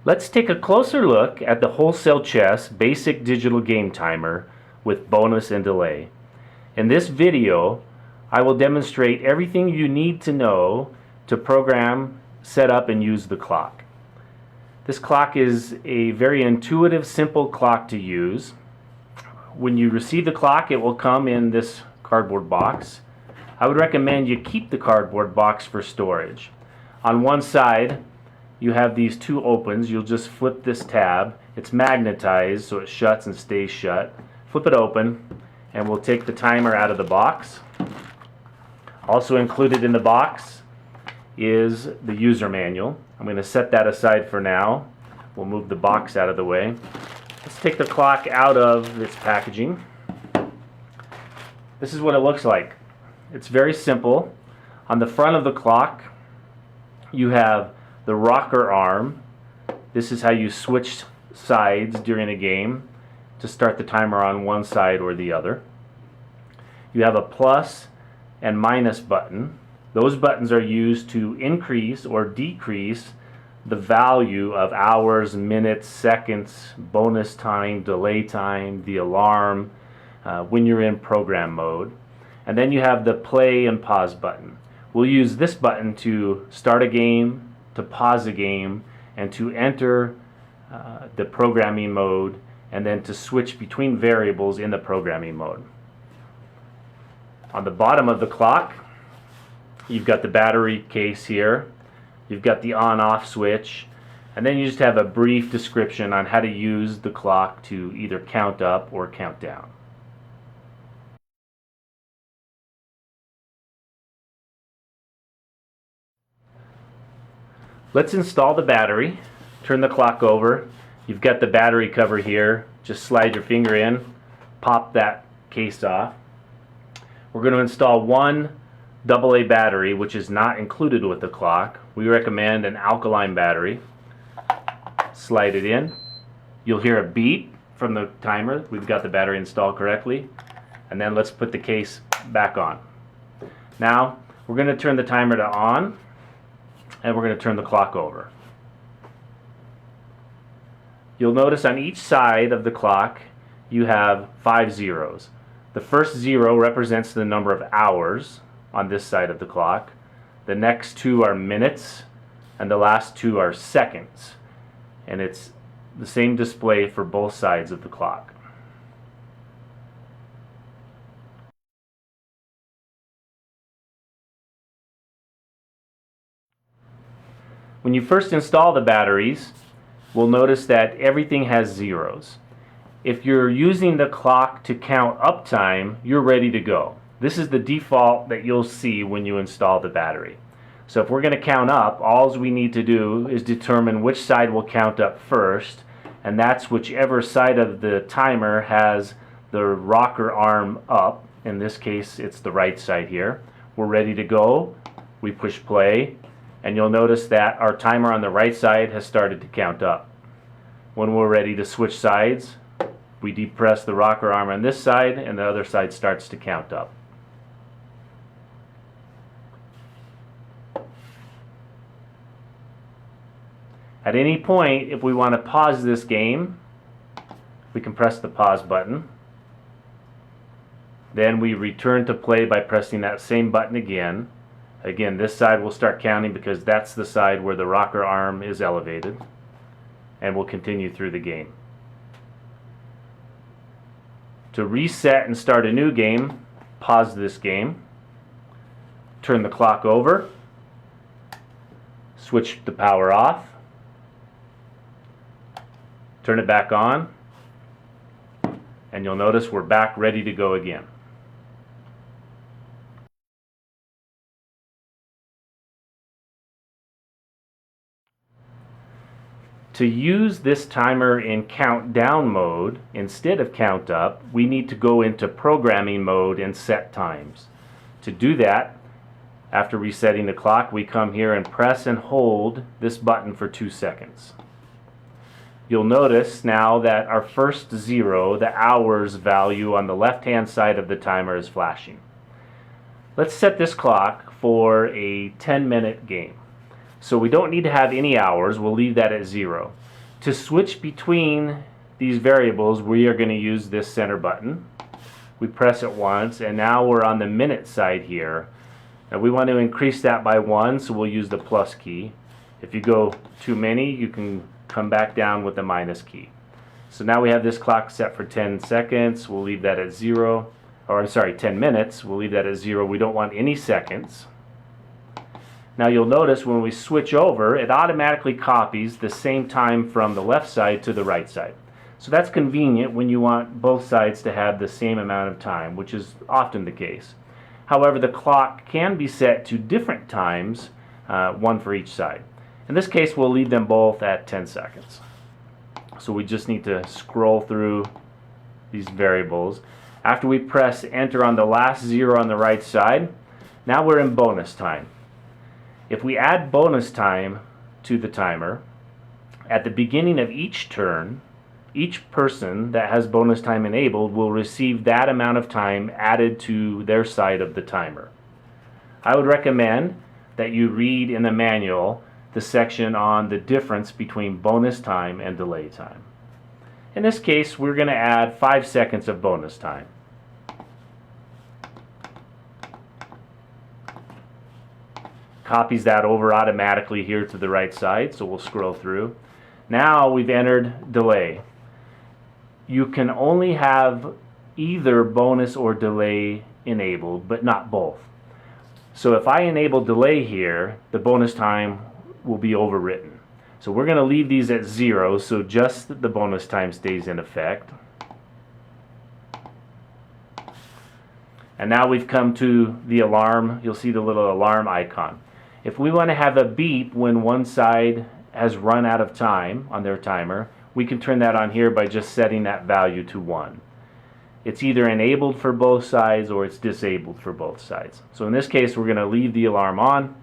Let's take a closer look at the Wholesale Chess Basic Digital Game Timer with bonus and delay. In this video, I will demonstrate everything you need to know to program, set up, and use the clock. This clock is a very intuitive, simple clock to use. When you receive the clock, it will come in this cardboard box. I would recommend you keep the cardboard box for storage. On one side, you have these two opens. You'll just flip this tab. It's magnetized, so it shuts and stays shut. Flip it open, and we'll take the timer out of the box. Also included in the box is the user manual. I'm going to set that aside for now. We'll move the box out of the way. Let's take the clock out of its packaging. This is what it looks like. It's very simple. On the front of the clock, you have the rocker arm. This is how you switch sides during a game to start the timer on one side or the other. You have a plus and minus button. Those buttons are used to increase or decrease the value of hours, minutes, seconds, bonus time, delay time, the alarm, when you're in program mode. And then you have the play and pause button. We'll use this button to start a game, to pause a game, and to enter the programming mode, and then to switch between variables in the programming mode. On the bottom of the clock, you've got the battery case here. You've got the on-off switch, and then you just have a brief description on how to use the clock to either count up or count down. Let's install the battery. Turn the clock over. You've got the battery cover here. Just slide your finger in, pop that case off. We're going to install one AA battery, which is not included with the clock. We recommend an alkaline battery. Slide it in. You'll hear a beep from the timer. We've got the battery installed correctly. And then let's put the case back on. Now we're going to turn the timer to on, and we're going to turn the clock over. You'll notice on each side of the clock you have 5 zeros. The first 0 represents the number of hours on this side of the clock. The next 2 are minutes, and the last 2 are seconds. And it's the same display for both sides of the clock. When you first install the batteries, we'll notice that everything has zeros. If you're using the clock to count up time, you're ready to go. This is the default that you'll see when you install the battery. So if we're going to count up, all we need to do is determine which side will count up first, and that's whichever side of the timer has the rocker arm up. In this case, it's the right side here. We're ready to go. We push play, and you'll notice that our timer on the right side has started to count up. When we're ready to switch sides, we depress the rocker arm on this side, and the other side starts to count up. At any point, if we want to pause this game, we can press the pause button. Then we return to play by pressing that same button again. Again, this side will start counting because that's the side where the rocker arm is elevated. And we'll continue through the game. To reset and start a new game, pause this game. Turn the clock over. Switch the power off. Turn it back on, and you'll notice we're back ready to go again. To use this timer in countdown mode instead of count up, we need to go into programming mode and set times. To do that, after resetting the clock, we come here and press and hold this button for 2 seconds. You'll notice now that our first 0, the hours value on the left-hand side of the timer, is flashing. Let's set this clock for a 10-minute game. So we don't need to have any hours. We'll leave that at 0. To switch between these variables, we are going to use this center button. We press it once, and now we're on the minute side here. Now we want to increase that by 1, so we'll use the plus key. If you go too many, you can come back down with the minus key. So now we have this clock set for 10 seconds. We'll leave that at 0. Or sorry, 10 minutes. We'll leave that at 0. We don't want any seconds. Now you'll notice when we switch over, it automatically copies the same time from the left side to the right side. So that's convenient when you want both sides to have the same amount of time, which is often the case. However, the clock can be set to different times, one for each side. In this case, we'll leave them both at 10 seconds. So we just need to scroll through these variables. After we press enter on the last 0 on the right side, now we're in bonus time. If we add bonus time to the timer, at the beginning of each turn, each person that has bonus time enabled will receive that amount of time added to their side of the timer. I would recommend that you read in the manual the section on the difference between bonus time and delay time. In this case, we're going to add 5 seconds of bonus time. Copies that over automatically here to the right side, so we'll scroll through. Now we've entered delay. You can only have either bonus or delay enabled, but not both. So if I enable delay here, the bonus time will be overwritten. So we're going to leave these at 0, so just the bonus time stays in effect. And now we've come to the alarm. You'll see the little alarm icon. If we want to have a beep when one side has run out of time on their timer, we can turn that on here by just setting that value to 1. It's either enabled for both sides or it's disabled for both sides. So in this case, we're going to leave the alarm on.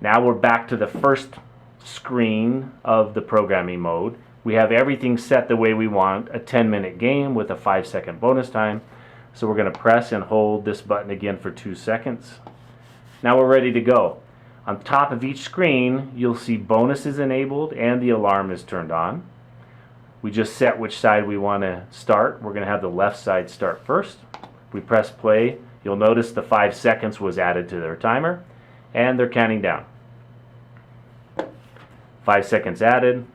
Now we're back to the first screen of the programming mode. We have everything set the way we want, a 10-minute game with a 5-second bonus time. So we're going to press and hold this button again for 2 seconds. Now we're ready to go. On top of each screen, you'll see bonuses enabled and the alarm is turned on. We just set which side we want to start. We're going to have the left side start first. We press play. You'll notice the 5 seconds was added to their timer, and they're counting down. 5 seconds added.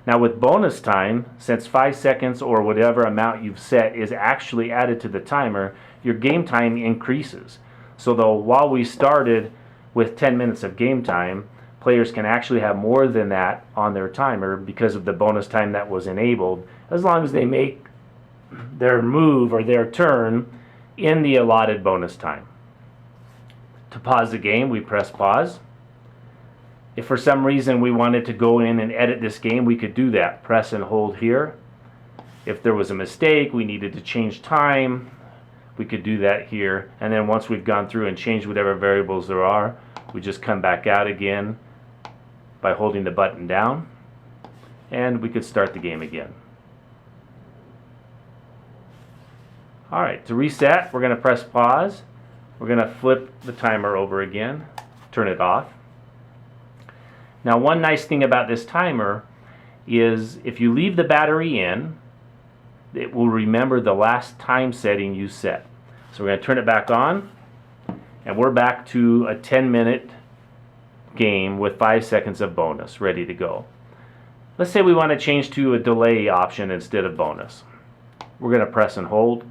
Now with bonus time, since 5 seconds or whatever amount you've set is actually added to the timer, your game time increases. So though while we started with 10 minutes of game time, players can actually have more than that on their timer because of the bonus time that was enabled, as long as they make their move or their turn in the allotted bonus time. To pause the game, we press pause. If for some reason we wanted to go in and edit this game, we could do that. Press and hold here. If there was a mistake, we needed to change time, we could do that here. And then once we've gone through and changed whatever variables there are, we just come back out again by holding the button down, and we could start the game again. Alright, to reset, we're going to press pause. We're going to flip the timer over again, turn it off. Now one nice thing about this timer is if you leave the battery in, it will remember the last time setting you set. So we're going to turn it back on, and we're back to a 10-minute game with 5 seconds of bonus ready to go. Let's say we want to change to a delay option instead of bonus. We're going to press and hold.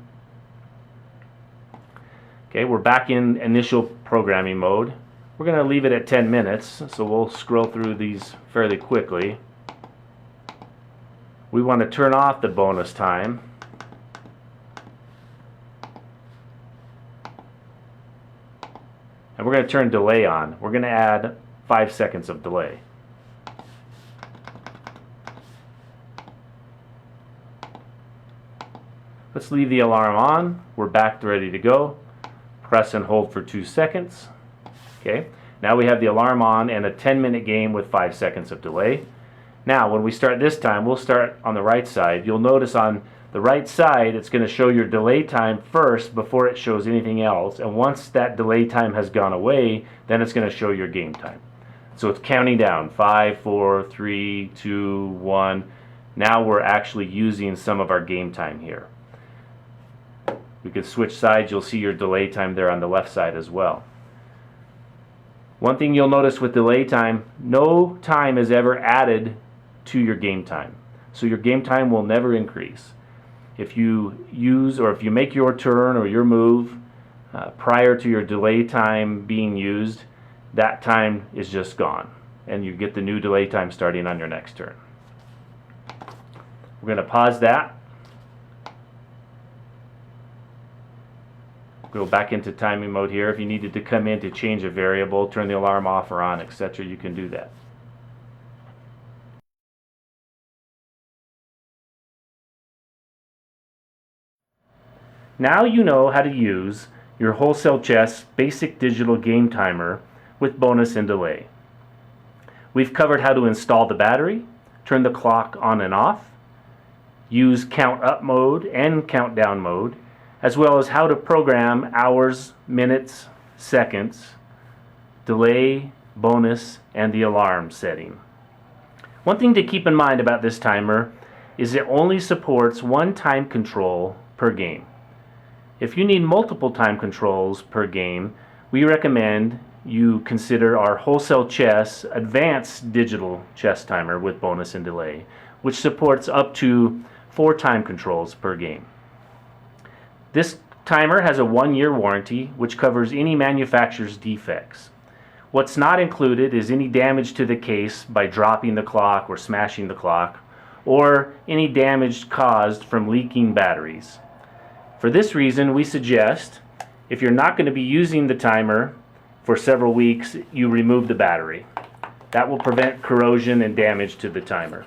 Okay, we're back in initial programming mode. We're going to leave it at 10 minutes, so we'll scroll through these fairly quickly. We want to turn off the bonus time. And we're going to turn delay on. We're going to add 5 seconds of delay. Let's leave the alarm on. We're back ready to go. Press and hold for 2 seconds. Okay, now we have the alarm on and a 10-minute game with 5 seconds of delay. Now when we start this time, we'll start on the right side. You'll notice on the right side it's going to show your delay time first before it shows anything else, and once that delay time has gone away, then it's going to show your game time. So it's counting down 5, 4, 3, 2, 1. Now we're actually using some of our game time here. We could switch sides. You'll see your delay time there on the left side as well. One thing you'll notice with delay time, no time is ever added to your game time. So your game time will never increase. If you use or if you make your turn or your move prior to your delay time being used, that time is just gone, and you get the new delay time starting on your next turn. We're going to pause that. Go back into timing mode here. If you needed to come in to change a variable, turn the alarm off or on, etc., you can do that. Now you know how to use your Wholesale Chess basic digital game timer with bonus and delay. We've covered how to install the battery, turn the clock on and off, use count up mode and countdown mode, as well as how to program hours, minutes, seconds, delay, bonus, and the alarm setting. One thing to keep in mind about this timer is it only supports one time control per game. If you need multiple time controls per game, we recommend you consider our Wholesale Chess Advanced Digital Chess Timer with bonus and delay, which supports up to 4 time controls per game. This timer has a 1-year warranty, which covers any manufacturer's defects. What's not included is any damage to the case by dropping the clock or smashing the clock, or any damage caused from leaking batteries. For this reason, we suggest, if you're not going to be using the timer for several weeks, you remove the battery. That will prevent corrosion and damage to the timer.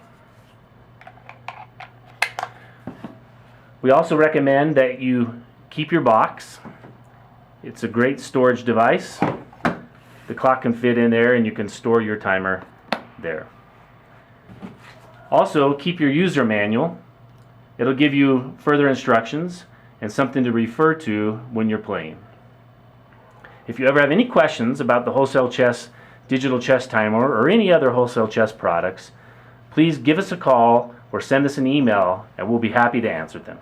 We also recommend that you keep your box. It's a great storage device. The clock can fit in there and you can store your timer there. Also, keep your user manual. It'll give you further instructions and something to refer to when you're playing. If you ever have any questions about the Wholesale Chess Digital Chess Timer or any other Wholesale Chess products, please give us a call or send us an email and we'll be happy to answer them.